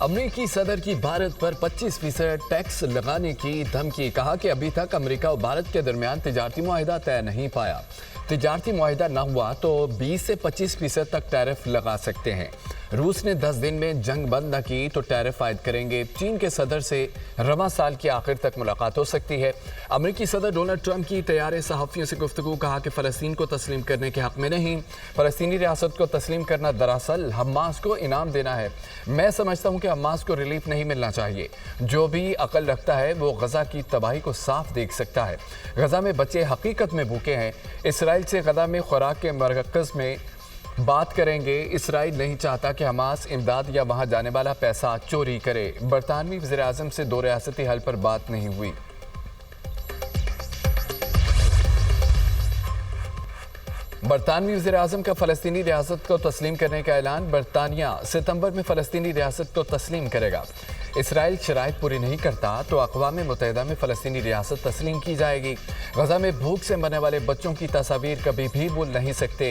अमेरिकी सदर की भारत पर 25% टैक्स लगाने की धमकी। कहा कि अभी तक अमेरिका और भारत के दरमियान तिजारती मुआहिदा तय नहीं पाया। तिजारती मुआहिदा न हुआ तो 20 से 25% तक टैरिफ लगा सकते हैं। रूस ने 10 दिन में जंग बंद न की तो टैरिफ आयद करेंगे। चीन के सदर से रवां साल के आखिर तक मुलाकात हो सकती है। अमेरिकी सदर डोनाल्ड ट्रंप की तैयार सहाफ़ियों से गुफ्तगू। कहा कि फ़लस्तीन को तस्लीम करने के हक़ में नहीं, फ़लस्तीनी रियासत को तस्लीम करना दरअसल हमास को इनाम देना है। मैं समझता हूँ कि हमास को रिलीफ नहीं मिलना चाहिए। जो भी अकल रखता है वो गज़ा की तबाही को साफ देख सकता है। गज़ा में बच्चे हकीकत में भूखे हैं। इसराइल से गज़ा में खुराक के मरकज़ में बात करेंगे। इसराइल नहीं चाहता कि हमास इमदाद या वहां जाने वाला पैसा चोरी करे। बरतानवी वज़ीर-ए-आज़म से 2 रियासती हल पर बात नहीं हुई। बरतानवी वज़ीर-ए-आज़म का फ़लस्तीनी रियासत को तस्लीम करने का ऐलान। बरतानिया सितंबर में फ़लस्तीनी रियासत को तस्लीम करेगा। इसराइल शराइत पूरी नहीं करता तो अक़वाम मुत्तहिदा में फ़लस्तीनी रियासत तस्लीम की जाएगी। गज़ा में भूख से मरने वाले बच्चों की तस्वीर कभी भी भूल नहीं सकते।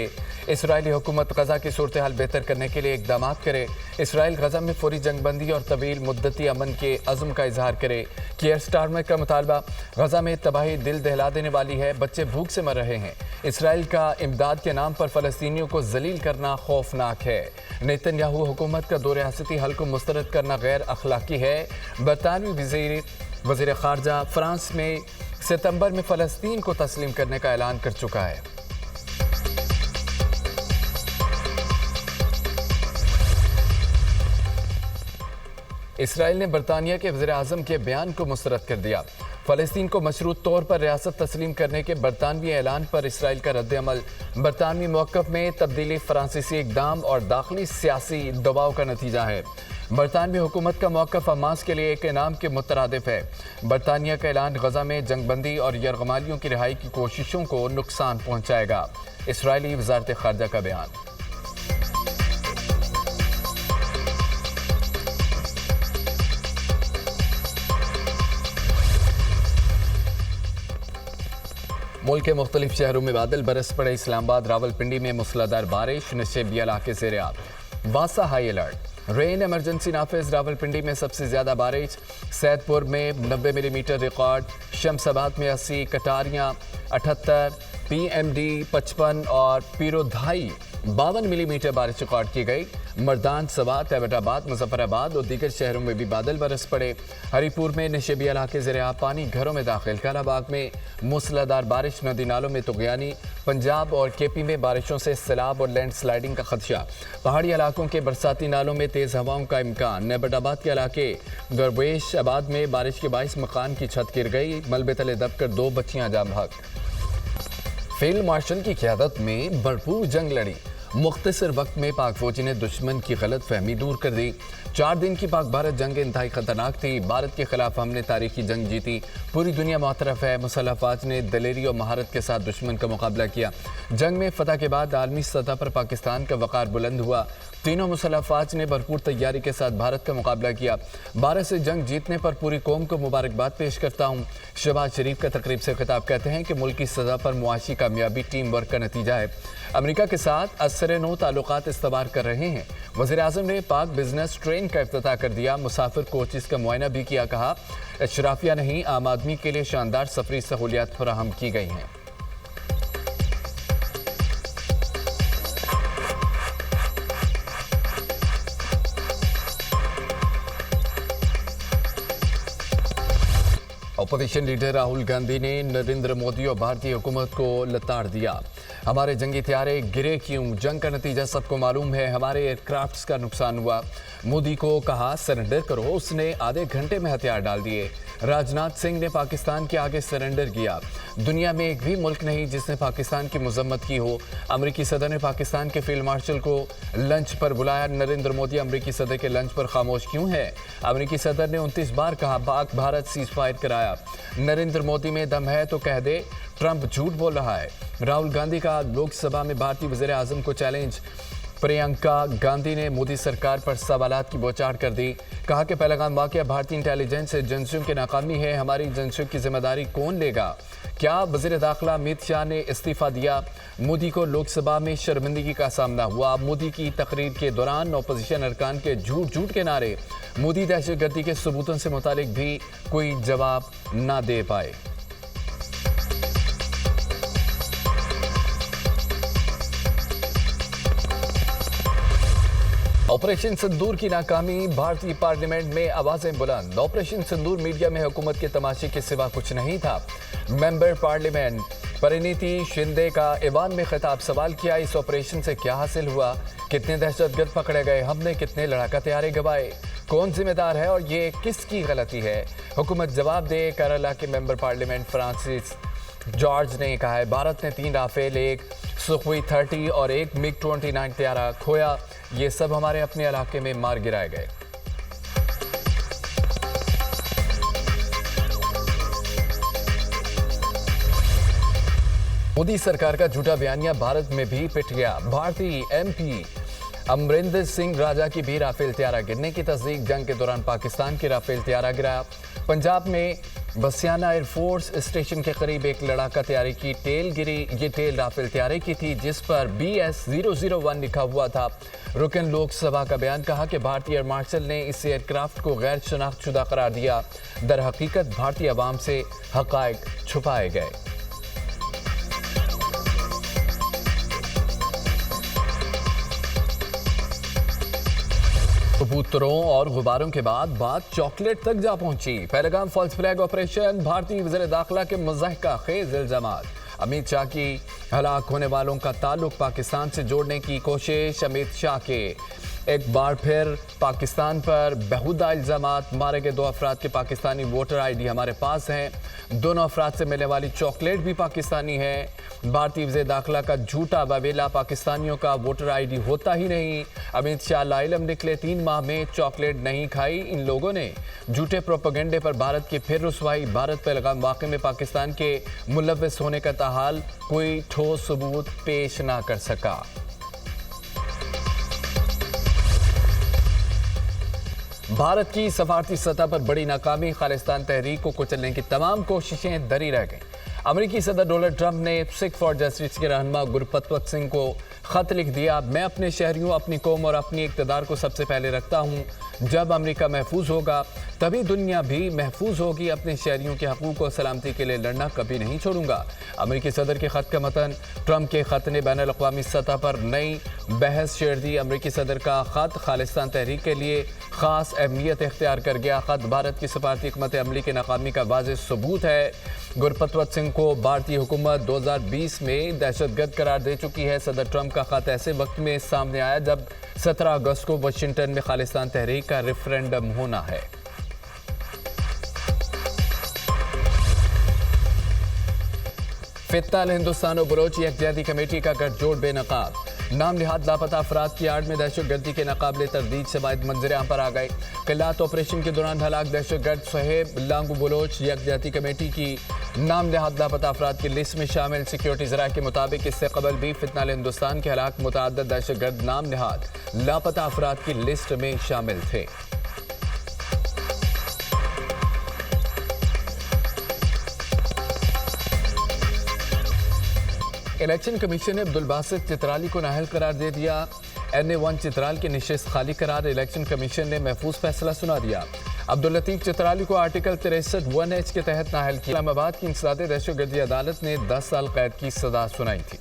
इसराइली हुकूमत गज़ा की सूरत हाल बेहतर करने के लिए इक़दाम करे। इसराइल गज़ा में फौरी जंगबंदी और तवील मुद्दती अमन के अज़्म का इजहार करे। केयर स्टारमर का मुतालबा। गज़ा में तबाही दिल दहला देने वाली है। बच्चे भूख से मर रहे हैं। इसराइल का इमदाद के नाम पर फ़लस्तीनियों को जलील करना खौफनाक है। नेतन्याहू हुकूमत का 2 रियासती हल को मुस्तरद करना गैर अखलाकी है। बरतानवी वज़ीर ख़ारजा फ्रांस में सितंबर में फ़लस्तीन को तस्लीम करने का ऐलान कर चुका है। इसराइल ने बरतानिया के वज़ीर-ए-आज़म के बयान को मुस्तरद कर दिया। फ़लस्तीन को मशरूत तौर पर रियासत तस्लीम करने के बरतानवी ऐलान पर इसराइल का रद्द-ए-अमल। बरतानवी मौक़िफ़ में तब्दीली फ़्रांसीसी इक़दाम और दाखिली सियासी दबाव का नतीजा है। बरतानवी हुकूमत का मौक़िफ़ हमास के लिए एक इनाम के मुतरादिफ है। बरतानिया का ऐलान गज़ा में जंगबंदी और यरगमालियों की रिहाई की कोशिशों को नुकसान पहुँचाएगा। इसराइली वज़ारत ख़ारजा का बयान। मुल्क के मुख्तलिफ शहरों में बादल बरस पड़े। इस्लामाबाद रावलपिंडी में मूसलाधार बारिश। नशेबिया इलाके से ज़ेर-ए-आब। वासा हाई अलर्ट। रेन इमरजेंसी नाफिज। रावलपिंडी में सबसे ज़्यादा बारिश। सैदपुर में 90 मिलीमीटर रिकॉर्ड। शमसाबाद में 80, कटारियाँ 78, PMD 55 और पीरोधाई 52 मिलीमीटर बारिश रिकॉर्ड की गई। मर्दान, सवात, एबटाबाद, मुजफ्फराबाद और दीगर शहरों में भी बादल बरस पड़े। हरीपुर में नशेबिया इलाके ज़ेर-ए-आब पानी घरों में दाखिल। कालाबाग में मूसलाधार बारिश। नदी नालों में तुग़यानी। पंजाब और KP में बारिशों से सैलाब और लैंड स्लाइडिंग का खदशा। पहाड़ी इलाकों के बरसाती नालों में तेज़ हवाओं का इम्कान। एबटाबाद के इलाके गरवेश आबाद में बारिश के बाइस मकान की छत गिर गई। मलबे तले दबकर 2 बच्चियां जाँ बहक। फील्ड मार्शल की क़यादत में भरपूर जंग लड़ी। मुख्तसर वक्त में पाक फौजी ने दुश्मन की गलत फहमी दूर कर दी। 4 दिन की पाक भारत जंग इंतहाई खतरनाक थी। भारत के खिलाफ हमने तारीखी जंग जीती। पूरी दुनिया मुतरफ है। मुसल्लह अफवाज ने दलेरी और महारत के साथ दुश्मन का मुकाबला किया। जंग में फतह के बाद आलमी सतह पर पाकिस्तान का वक़ार बुलंद हुआ। तीनों मुसल्लह अफवाज ने भरपूर तैयारी के साथ भारत का मुकाबला किया। भारत से जंग जीतने पर पूरी कौम को मुबारकबाद पेश करता हूँ। शहबाज शरीफ का तकरीब से खिताब कहते हैं कि मुल्क की सतह पर मुआशी कामयाबी टीम वर्क का नतीजा है। अमेरिका के साथ असर-ए-नौ ताल्लुकात इस्तवार कर रहे हैं। वज़ीर-ए-आज़म ने पाक बिजनेस ट्रेन का इफ्तिताह कर दिया। मुसाफिर कोचेस का मुआयना भी किया। कहा अशराफिया नहीं, आम आदमी के लिए शानदार सफरी सहूलियात फराहम की गई हैं। अपोजिशन लीडर राहुल गांधी ने नरेंद्र मोदी और भारतीय हुकूमत को लताड़ दिया। हमारे जंगी हथियारे गिरे क्यों? जंग का नतीजा सबको मालूम है। हमारे एयरक्राफ्ट्स का नुकसान हुआ। मोदी को कहा सरेंडर करो। उसने आधे घंटे में हथियार डाल दिए। राजनाथ सिंह ने पाकिस्तान के आगे सरेंडर किया। दुनिया में एक भी मुल्क नहीं जिसने पाकिस्तान की मजम्मत की हो। अमेरिकी सदर ने पाकिस्तान के फील्ड मार्शल को लंच पर बुलाया। नरेंद्र मोदी अमेरिकी सदर के लंच पर खामोश क्यों है? अमेरिकी सदर ने 29 बार कहा पाक भारत सीज फायर कराया। नरेंद्र मोदी में दम है तो कह दे ट्रंप झूठ बोल रहा है। राहुल गांधी का लोकसभा में भारतीय वज़ीर-ए-आज़म को चैलेंज। प्रियंका गांधी ने मोदी सरकार पर सवालात की बौछार कर दी। कहा कि पहलगाम वाक़या भारतीय इंटेलिजेंस एजेंसियों की नाकामी है। हमारी एजेंसियों की जिम्मेदारी कौन लेगा? क्या वज़ीर दाखिला अमित शाह ने इस्तीफा दिया? मोदी को लोकसभा में शर्मिंदगी का सामना हुआ। मोदी की तकरीर के दौरान अपोजिशन अरकान के झूठ के नारे। मोदी दहशतगर्दी के सबूतों से मुतालिक भी कोई जवाब ना दे पाए। ऑपरेशन सिंदूर की नाकामी, भारतीय पार्लियामेंट में आवाजें बुलंद। ऑपरेशन सिंदूर मीडिया में हुकूमत के तमाशे के सिवा कुछ नहीं था। मेंबर पार्लियामेंट परिणीति शिंदे का ईवान में खिताब, सवाल किया इस ऑपरेशन से क्या हासिल हुआ? कितने दहशतगर्द पकड़े गए? हमने कितने लड़ाका तैयारे गवाए? कौन जिम्मेदार है और ये किसकी गलती है? हुकूमत जवाब दे। केरला के मेंबर पार्लियामेंट फ्रांसिस जॉर्ज ने कहा है, भारत ने 3 राफेल, 1 सुखोई 30 और 1 मिग 29 तैयारा खोया। ये सब हमारे अपने इलाके में मार गिराए गए। मोदी सरकार का झूठा बयानिया भारत में भी पिट गया। भारतीय एमपी अमरिंदर सिंह राजा की भी राफेल तैयारा गिरने की तस्दीक। जंग के दौरान पाकिस्तान की राफेल तैयारा गिरा। पंजाब में बसियाना एयरफोर्स स्टेशन के करीब एक लड़ाका तैयारी की टेल गिरी। ये टेल राफेल तैयारे की थी जिस पर BS-001 लिखा हुआ था। रुकन लोकसभा का बयान, कहा कि भारतीय एयर मार्शल ने इस एयरक्राफ्ट को गैर शनाख्तशुदा करार दिया। दर हकीकत भारतीय अवाम से हकायक छुपाए गए। कबूतरों और गुब्बारों के बाद बात चॉकलेट तक जा पहुंची। पहलगाम फॉल्स फ्लैग ऑपरेशन, भारतीय वज़ीर दाखिला के मुज़ाहिका खेज इल्जामात। अमित शाह की हलाक होने वालों का ताल्लुक पाकिस्तान से जोड़ने की कोशिश। अमित शाह के एक बार फिर पाकिस्तान पर बेहुदा इल्जामात। मारे गए 2 अफराद के पाकिस्तानी वोटर ID हमारे पास हैं। दोनों अफराद से मिलने वाली चॉकलेट भी पाकिस्तानी है। भारतीय वज़ीर दाखिला का झूठा बवेला, पाकिस्तानियों का वोटर ID होता ही नहीं। अमित शाह लाइलम निकले, 3 माह में चॉकलेट नहीं खाई इन लोगों ने। झूठे प्रोपेगेंडे पर भारत की फिर रुसवाई। भारत पहलगाम वाक़े में पाकिस्तान के मुलव्वस होने का ताहाल कोई ठोस सबूत पेश ना कर सका। भारत की सफारती सतह पर बड़ी नाकामी, खालिस्तान तहरीक को कुचलने की तमाम कोशिशें धरी रह गईं। अमेरिकी सदर डोनाल्ड ट्रंप ने सिख फॉर जस्टिस के रहनुमा गुरपतवत सिंह को खत लिख दिया। मैं अपने शहरियों, अपनी कौम और अपनी इक़्तिदार को सबसे पहले रखता हूँ। जब अमेरिका महफूज होगा तभी दुनिया भी महफूज होगी। अपने शहरियों के हकूक़ और सलामती के लिए लड़ना कभी नहीं छोड़ूंगा। अमेरिकी सदर के खत का मतन। ट्रंप के खत ने बैनुल अक़वामी सतह पर नई बहस छेड़ दी। अमेरिकी सदर का खत खालिस्तान तहरीक के लिए ख़ास अहमियत इख्तियार कर गया। खत भारत की सफारती हिकमत अमली की नाकामी का वाज़ेह सबूत है। गुरपतवत सिंह को भारतीय हुकूमत 2020 में दहशतगर्द करार दे चुकी है। सदर ट्रंप का खत ऐसे वक्त में सामने आया जब 17 अगस्त को वाशिंगटन में खालिस्तान तहरीक का रेफरेंडम होना है। फित्ता हिंदुस्तान और बलोच यकजहती कमेटी का गठजोड़ बेनकाब। नाम निहाद लापता अफराद की आड़ में दहशतगर्दी के नाकाबिले तरदीद शवाहिद मंजर आम पर आ गए। किल्लात ऑपरेशन के दौरान हलाक दहशतगर्द सोहेब लांगू बलोच यकजहती कमेटी की नाम निहाद लापता अफराद की लिस्ट में शामिल। सिक्योरिटी ज़राए के मुताबिक इससे कबल भी फितना हिंदुस्तान के हलाक मुतअद्दिद दहशतगर्द नाम निहाद लापता अफराद की लिस्ट में शामिल थे। इलेक्शन कमीशन ने अब्दुल बासित चित्राली को नाअहल करार दे दिया। NA1 चित्राल की नशिस्त खाली करार इलेक्शन कमीशन ने महफूज फैसला सुना दिया। अब्दुल लतीफ चित्राली को आर्टिकल 63(1)H के तहत नाअहल किया। इस्लामाबाद की इंसदादे दहशतगर्दी अदालत ने 10 साल कैद की सजा सुनाई थी।